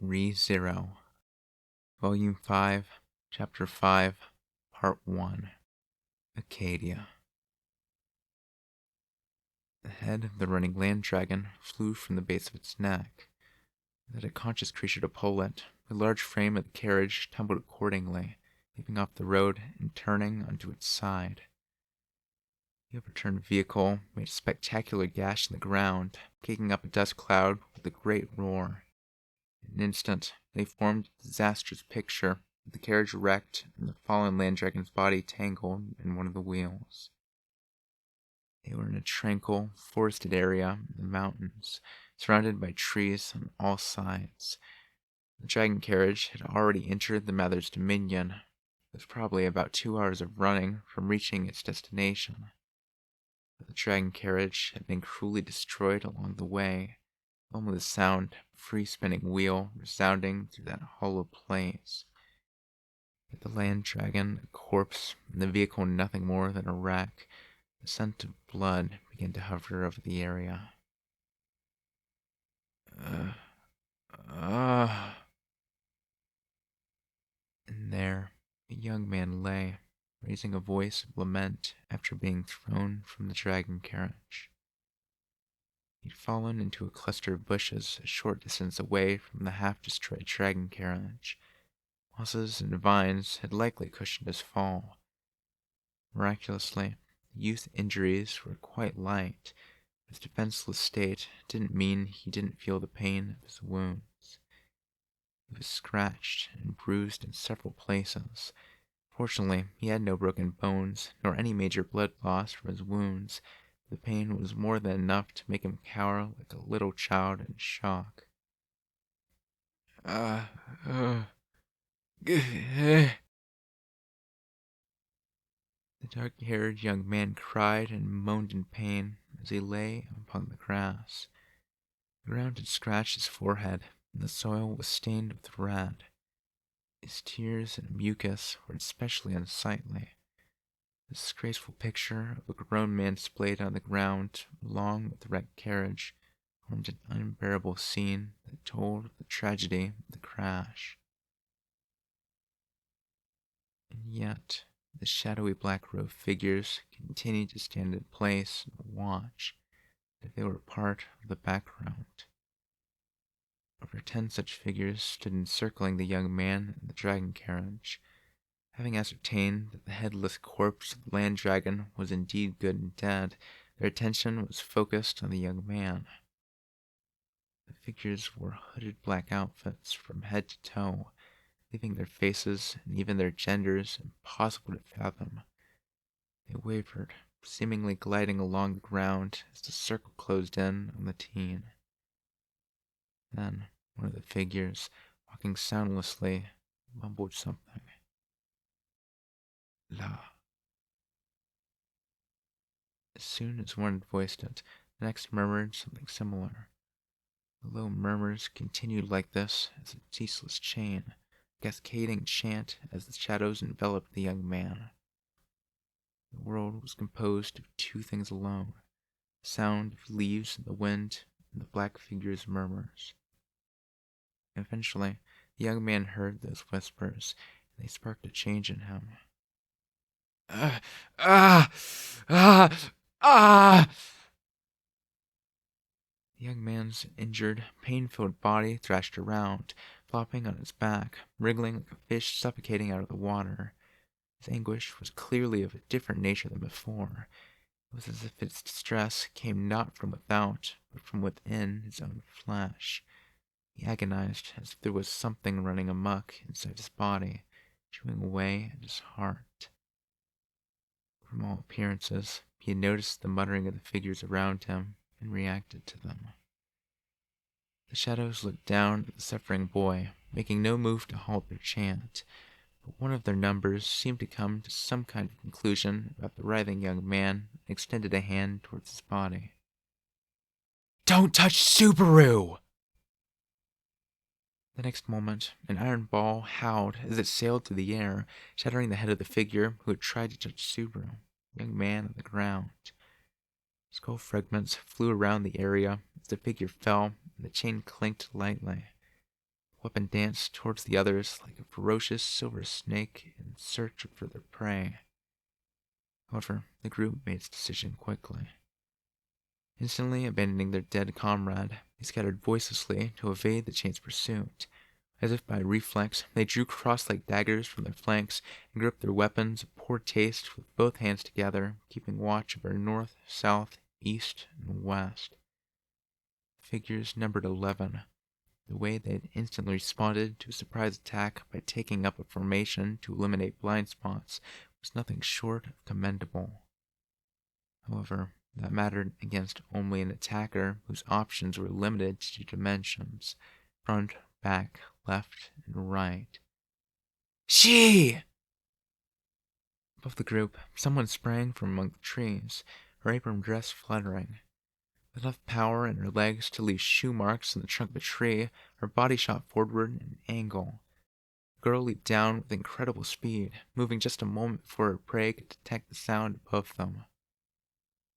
Re-Zero, Volume 5, Chapter 5, Part 1, Acedia. The head of the running land dragon flew from the base of its neck. It had a conscious creature to pull it. The large frame of the carriage tumbled accordingly, leaping off the road and turning onto its side. The overturned vehicle made a spectacular gash in the ground, kicking up a dust cloud with a great roar. In an instant, they formed a disastrous picture, with the carriage wrecked and the fallen land dragon's body tangled in one of the wheels. They were in a tranquil, forested area in the mountains, surrounded by trees on all sides. The dragon carriage had already entered the Mather's dominion. It was probably about 2 hours of running from reaching its destination. But the dragon carriage had been cruelly destroyed along the way, only the sound of a free-spinning wheel resounding through that hollow place. Yet the land dragon, a corpse, and the vehicle nothing more than a wreck, the scent of blood began to hover over the area. And there, a young man lay, raising a voice of lament after being thrown from the dragon carriage. He'd fallen into a cluster of bushes a short distance away from the half-destroyed dragon carriage. Mosses and vines had likely cushioned his fall. Miraculously, the youth's injuries were quite light. His defenseless state didn't mean he didn't feel the pain of his wounds. He was scratched and bruised in several places. Fortunately, he had no broken bones, nor any major blood loss from his wounds. The pain was more than enough to make him cower like a little child in shock. The dark-haired young man cried and moaned in pain as he lay upon the grass. The ground had scratched his forehead, and the soil was stained with red. His tears and mucus were especially unsightly. The disgraceful picture of a grown man splayed on the ground, along with the wrecked carriage, formed an unbearable scene that told of the tragedy of the crash. And yet, the shadowy black-robed figures continued to stand in place and watch, as if they were part of the background. Over 10 such figures stood encircling the young man in the dragon carriage. Having ascertained that the headless corpse of the land dragon was indeed good and dead, their attention was focused on the young man. The figures wore hooded black outfits from head to toe, leaving their faces and even their genders impossible to fathom. They wavered, seemingly gliding along the ground as the circle closed in on the teen. Then, one of the figures, walking soundlessly, mumbled something. La. As soon as one had voiced it, the next murmured something similar. The low murmurs continued like this as a ceaseless chain, a cascading chant as the shadows enveloped the young man. The world was composed of 2 things alone: the sound of leaves in the wind and the black figure's murmurs. Eventually, the young man heard those whispers, and they sparked a change in him. Ah! Ah! Ah! Ah! The young man's injured, pain-filled body thrashed around, flopping on its back, wriggling like a fish suffocating out of the water. His anguish was clearly of a different nature than before. It was as if its distress came not from without, but from within his own flesh. He agonized as if there was something running amok inside his body, chewing away at his heart. From all appearances, he had noticed the muttering of the figures around him and reacted to them. The shadows looked down at the suffering boy, making no move to halt their chant, but one of their numbers seemed to come to some kind of conclusion about the writhing young man and extended a hand towards his body. "Don't touch Subaru!" The next moment, an iron ball howled as it sailed through the air, shattering the head of the figure who had tried to touch Subaru, the young man on the ground. Skull fragments flew around the area as the figure fell, and the chain clinked lightly. weapon danced towards the others like a ferocious silver snake in search of further prey. However, the group made its decision quickly. Instantly abandoning their dead comrade, they scattered voicelessly to evade the chain's pursuit. As if by reflex, they drew cross-like daggers from their flanks and gripped their weapons of poor taste with both hands together, keeping watch over north, south, east, and west. The figures numbered 11. The way they had instantly responded to a surprise attack by taking up a formation to eliminate blind spots was nothing short of commendable. However, that mattered against only an attacker whose options were limited to 2 dimensions: front, back, left, and right. She! Above the group, someone sprang from among the trees, her apron dress fluttering. With enough power in her legs to leave shoe marks in the trunk of a tree, her body shot forward at an angle. The girl leaped down with incredible speed, moving just a moment before her prey could detect the sound above them.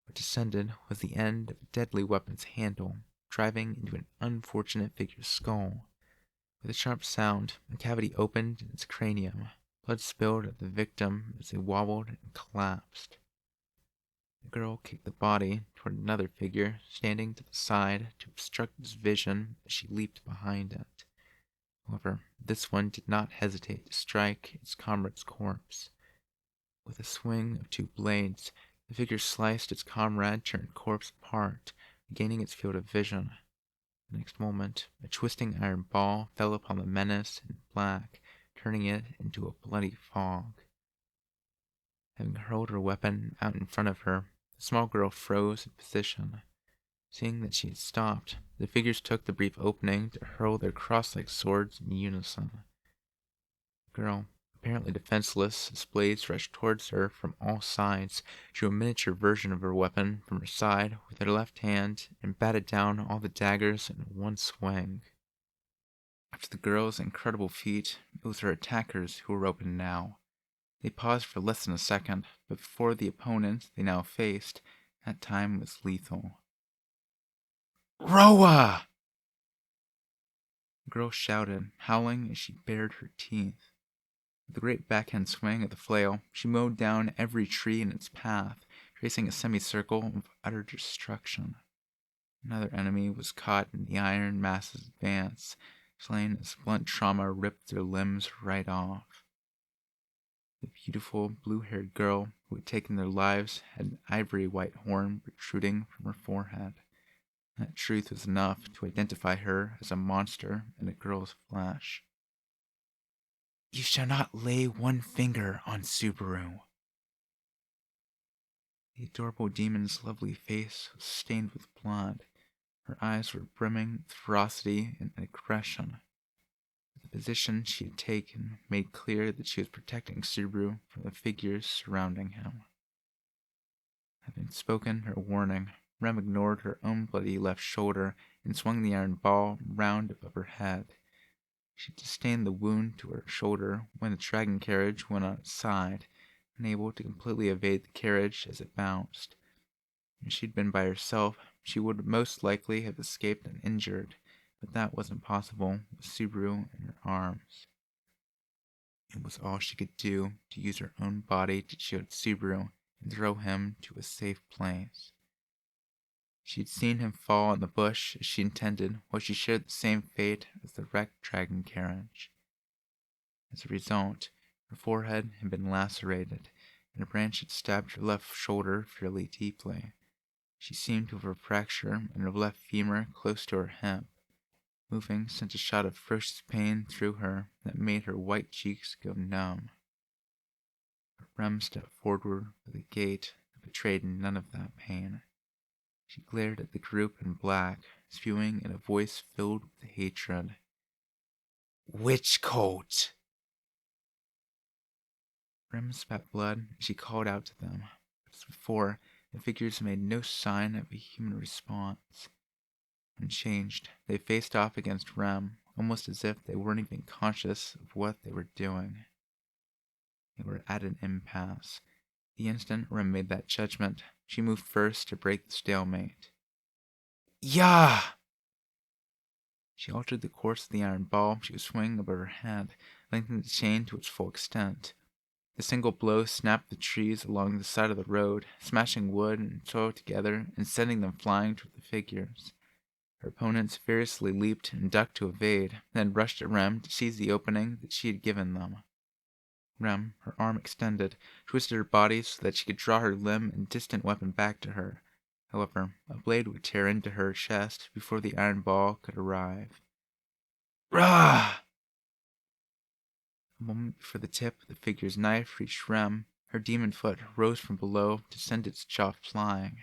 What descended was the end of a deadly weapon's handle, driving into an unfortunate figure's skull. With a sharp sound, a cavity opened in its cranium. Blood spilled at the victim as they wobbled and collapsed. The girl kicked the body toward another figure standing to the side to obstruct its vision as she leaped behind it. However, this one did not hesitate to strike its comrade's corpse. With a swing of 2 blades, the figure sliced its comrade-turned corpse apart, regaining its field of vision. The next moment, a twisting iron ball fell upon the menace in black, turning it into a bloody fog. Having hurled her weapon out in front of her, the small girl froze in position. Seeing that she had stopped, the figures took the brief opening to hurl their cross-like swords in unison. The girl, apparently defenseless, as blades rushed towards her from all sides, drew a miniature version of her weapon from her side with her left hand and batted down all the daggers in one swing. After the girl's incredible feat, it was her attackers who were open now. They paused for less than a second, but before the opponent they now faced, that time was lethal. Roa! The girl shouted, howling as she bared her teeth. With a great backhand swing of the flail, she mowed down every tree in its path, tracing a semicircle of utter destruction. Another enemy was caught in the iron mass's advance, slain as blunt trauma ripped their limbs right off. The beautiful blue-haired girl who had taken their lives had an ivory-white horn protruding from her forehead. That truth was enough to identify her as a monster in a girl's flesh. You shall not lay one finger on Subaru. The adorable demon's lovely face was stained with blood. Her eyes were brimming with ferocity and aggression. The position she had taken made clear that she was protecting Subaru from the figures surrounding him. Having spoken her warning, Rem ignored her own bloody left shoulder and swung the iron ball round above her head. She sustained the wound to her shoulder when the dragon carriage went on its side, unable to completely evade the carriage as it bounced. If she'd been by herself, she would most likely have escaped uninjured, but that wasn't possible with Subaru in her arms. It was all she could do to use her own body to shield Subaru and throw him to a safe place. She had seen him fall in the bush as she intended, while she shared the same fate as the wrecked dragon carriage. As a result, her forehead had been lacerated, and a branch had stabbed her left shoulder fairly deeply. She seemed to have a fracture in her left femur close to her hip. Moving sent a shot of ferocious pain through her that made her white cheeks go numb. But Rem stepped forward with a gait that betrayed none of that pain. She glared at the group in black, spewing in a voice filled with hatred. Witch coat! Rem spat blood as she called out to them. As before, the figures made no sign of a human response. Unchanged, they faced off against Rem, almost as if they weren't even conscious of what they were doing. They were at an impasse. The instant Rem made that judgment, she moved first to break the stalemate. Yah! She altered the course of the iron ball she was swinging above her head, lengthening the chain to its full extent. The single blow snapped the trees along the side of the road, smashing wood and soil together and sending them flying toward the figures. Her opponents furiously leaped and ducked to evade, then rushed at Rem to seize the opening that she had given them. Rem, her arm extended, twisted her body so that she could draw her limb and distant weapon back to her. However, a blade would tear into her chest before the iron ball could arrive. Rah! A moment before the tip of the figure's knife reached Rem, her demon foot rose from below to send its jaw flying.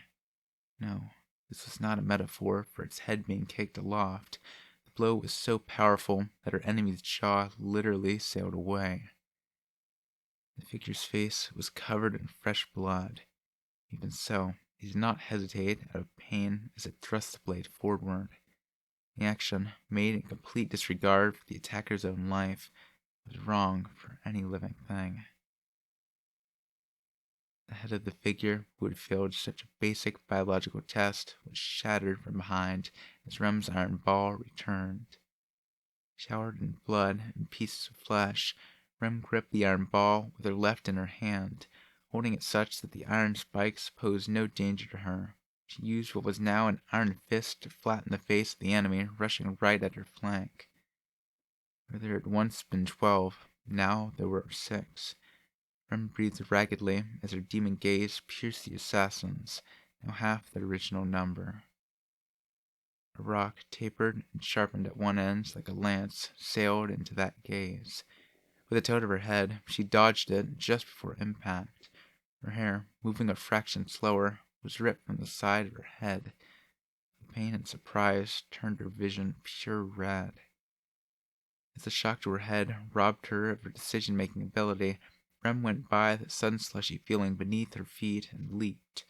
No, this was not a metaphor for its head being kicked aloft. The blow was so powerful that her enemy's jaw literally sailed away. The figure's face was covered in fresh blood. Even so, he did not hesitate out of pain as it thrust the blade forward. The action, made in complete disregard for the attacker's own life, was wrong for any living thing. The head of the figure who had failed such a basic biological test was shattered from behind as Rem's iron ball returned. Showered in blood and pieces of flesh, Rem gripped the iron ball with her left in her hand, holding it such that the iron spikes posed no danger to her. She used what was now an iron fist to flatten the face of the enemy rushing right at her flank. Where there had once been 12, now there were 6. Rem breathed raggedly as her demon gaze pierced the assassins, now half their original number. A rock, tapered and sharpened at one end like a lance, sailed into that gaze. With a tilt of her head, she dodged it just before impact. Her hair, moving a fraction slower, was ripped from the side of her head. The pain and surprise turned her vision pure red. As the shock to her head robbed her of her decision-making ability, Rem went by the sudden slushy feeling beneath her feet and leaped.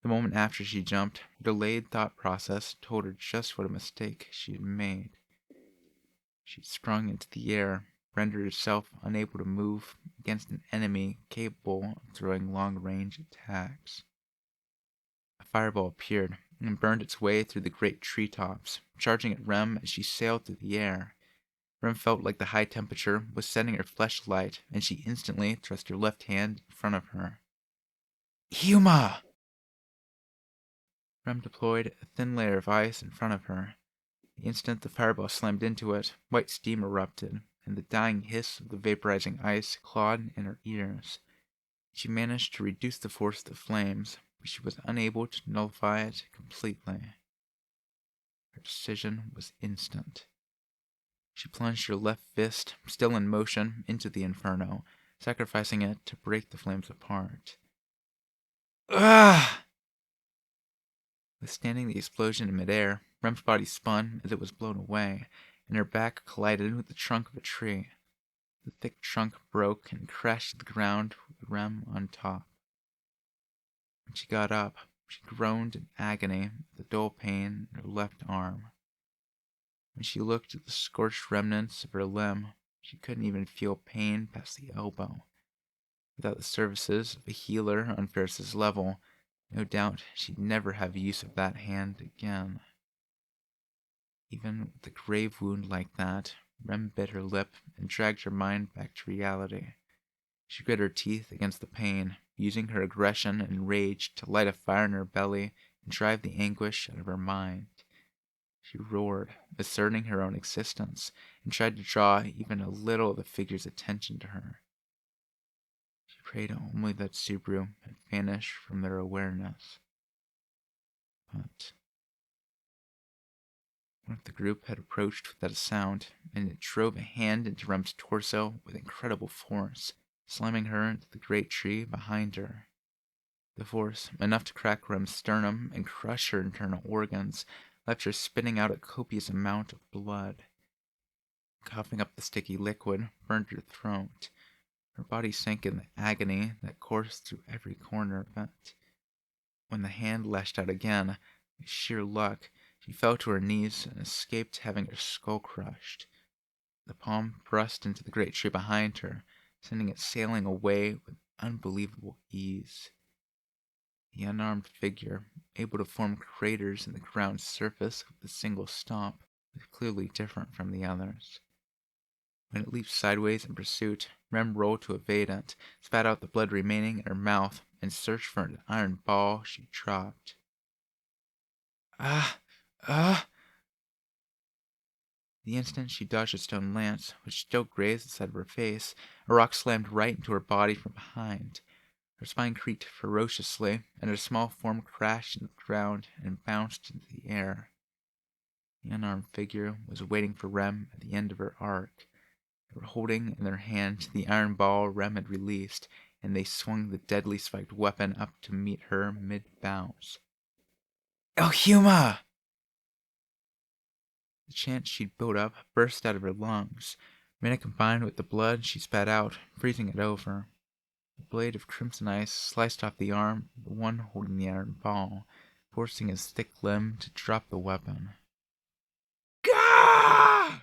The moment after she jumped, her delayed thought process told her just what a mistake she had made. She had sprung into the air, rendered herself unable to move against an enemy capable of throwing long-range attacks. A fireball appeared and burned its way through the great treetops, charging at Rem as she sailed through the air. Rem felt like the high temperature was setting her flesh alight, and she instantly thrust her left hand in front of her. Huma! Rem deployed a thin layer of ice in front of her. The instant the fireball slammed into it, white steam erupted, and the dying hiss of the vaporizing ice clawed in her ears. She managed to reduce the force of the flames, but she was unable to nullify it completely. Her decision was instant. She plunged her left fist, still in motion, into the inferno, sacrificing it to break the flames apart. Ah! Withstanding the explosion in midair, Rem's body spun as it was blown away, and her back collided with the trunk of a tree. The thick trunk broke and crashed to the ground with Rem on top. When she got up, she groaned in agony with a dull pain in her left arm. When she looked at the scorched remnants of her limb, she couldn't even feel pain past the elbow. Without the services of a healer on Ferris's level, no doubt she'd never have use of that hand again. Even with a grave wound like that, Rem bit her lip and dragged her mind back to reality. She grit her teeth against the pain, using her aggression and rage to light a fire in her belly and drive the anguish out of her mind. She roared, asserting her own existence, and tried to draw even a little of the figure's attention to her. She prayed only that Subaru had vanished from their awareness. But one of the group had approached without a sound, and it drove a hand into Rem's torso with incredible force, slamming her into the great tree behind her. The force, enough to crack Rem's sternum and crush her internal organs, left her spitting out a copious amount of blood. Coughing up the sticky liquid burned her throat. Her body sank in the agony that coursed through every corner of it. When the hand lashed out again, with sheer luck, she fell to her knees and escaped having her skull crushed. The palm thrust into the great tree behind her, sending it sailing away with unbelievable ease. The unarmed figure, able to form craters in the ground's surface with a single stomp, was clearly different from the others. When it leaped sideways in pursuit, Rem rolled to evade it, spat out the blood remaining in her mouth, and searched for an iron ball she dropped. Ah! Ah! The instant she dodged a stone lance, which still grazed the side of her face, a rock slammed right into her body from behind. Her spine creaked ferociously, and her small form crashed into the ground and bounced into the air. The unarmed figure was waiting for Rem at the end of her arc. They were holding in their hand the iron ball Rem had released, and they swung the deadly spiked weapon up to meet her mid-bounce. Elhuma! The chant she'd built up burst out of her lungs. Minute combined with the blood she spat out, freezing it over. A blade of crimson ice sliced off the arm of the one holding the iron ball, forcing his thick limb to drop the weapon. Gah!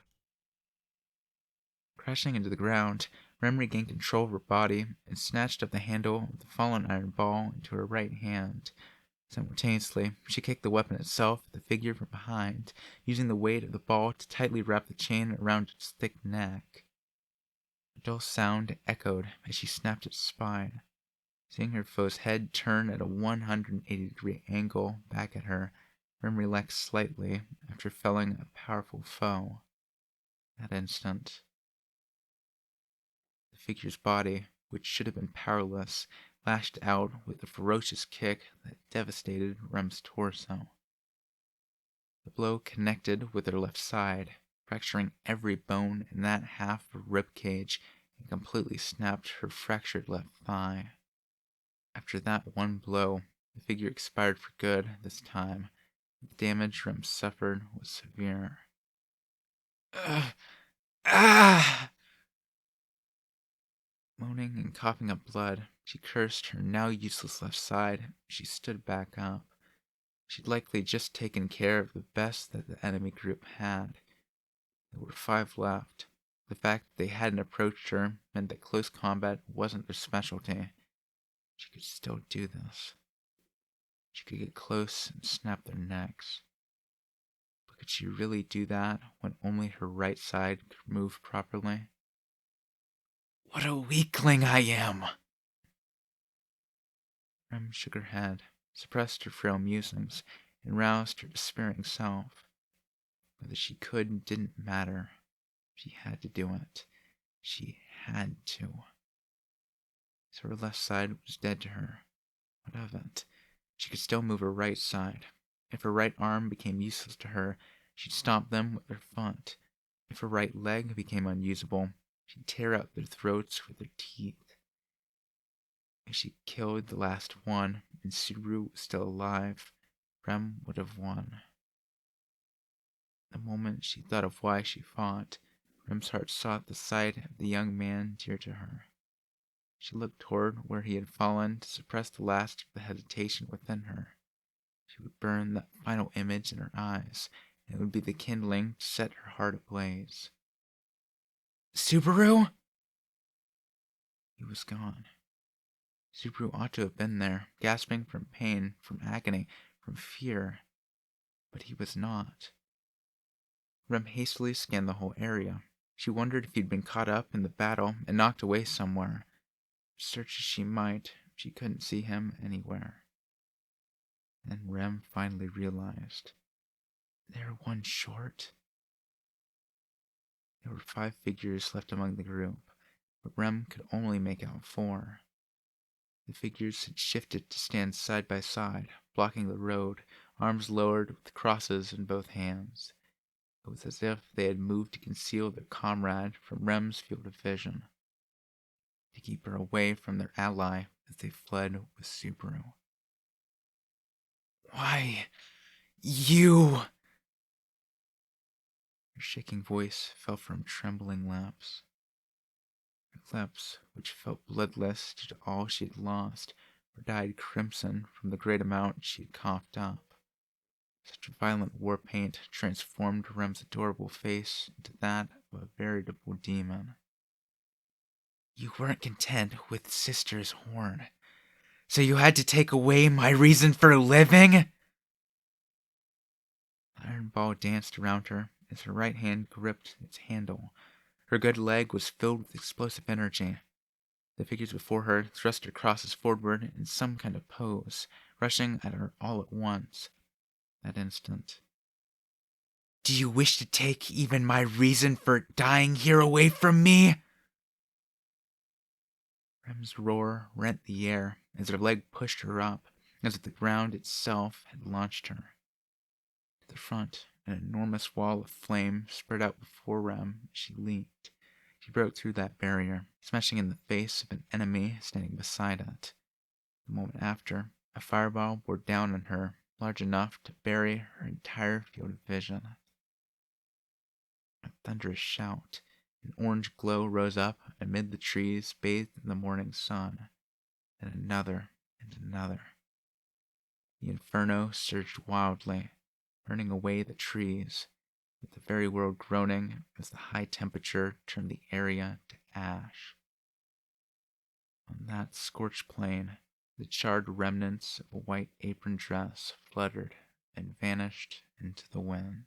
Crashing into the ground, Rem regained control of her body and snatched up the handle of the fallen iron ball into her right hand. Simultaneously, she kicked the weapon itself at the figure from behind, using the weight of the ball to tightly wrap the chain around its thick neck. A dull sound echoed as she snapped its spine. Seeing her foe's head turn at a 180-degree angle back at her, Rem relaxed slightly after felling a powerful foe. That instant, the figure's body, which should have been powerless, lashed out with a ferocious kick that devastated Rem's torso. The blow connected with her left side, fracturing every bone in that half of her rib cage and completely snapped her fractured left thigh. After that one blow, the figure expired for good this time. The damage Rem suffered was severe. Ah! Moaning and coughing up blood, she cursed her now useless left side as she stood back up. She'd likely just taken care of the best that the enemy group had. There were 5 left. The fact that they hadn't approached her meant that close combat wasn't their specialty. She could still do this. She could get close and snap their necks. But could she really do that when only her right side could move properly? What a weakling I am! Rem shook her head, suppressed her frail musings, and roused her despairing self. Whether she could didn't matter. She had to do it. She had to. So her left side was dead to her. What of it? She could still move her right side. If her right arm became useless to her, she'd stomp them with her foot. If her right leg became unusable, she'd tear out their throats with her teeth. If she killed the last one and Subaru was still alive, Rem would have won. The moment she thought of why she fought, Rem's heart sought the sight of the young man dear to her. She looked toward where he had fallen to suppress the last of the hesitation within her. She would burn that final image in her eyes, and it would be the kindling to set her heart ablaze. Subaru? He was gone. Subaru ought to have been there, gasping from pain, from agony, from fear. But he was not. Rem hastily scanned the whole area. She wondered if he'd been caught up in the battle and knocked away somewhere. Search as she might, she couldn't see him anywhere. Then Rem finally realized. They're one short. There were 5 figures left among the group, but Rem could only make out 4. The figures had shifted to stand side by side, blocking the road, arms lowered with crosses in both hands. It was as if they had moved to conceal their comrade from Rem's field of vision, to keep her away from their ally as they fled with Subaru. Why, you... Her shaking voice fell from trembling lips. Her lips, which felt bloodless due to all she had lost, were dyed crimson from the great amount she had coughed up. Such violent war paint transformed Rem's adorable face into that of a veritable demon. You weren't content with Sister's horn, so you had to take away my reason for living? The iron ball danced around her as her right hand gripped its handle. Her good leg was filled with explosive energy. The figures before her thrust her crosses forward in some kind of pose, rushing at her all at once. That instant. "Do you wish to take even my reason for dying here away from me?" Rem's roar rent the air as her leg pushed her up, as if the ground itself had launched her. To the front, an enormous wall of flame spread out before Rem as she leaped. She broke through that barrier, smashing in the face of an enemy standing beside it. The moment after, a fireball bore down on her, large enough to bury her entire field of vision. A thunderous shout. An orange glow rose up amid the trees bathed in the morning sun. Then another and another. The inferno surged wildly, burning away the trees, with the very world groaning as the high temperature turned the area to ash. On that scorched plain, the charred remnants of a white apron dress fluttered and vanished into the wind.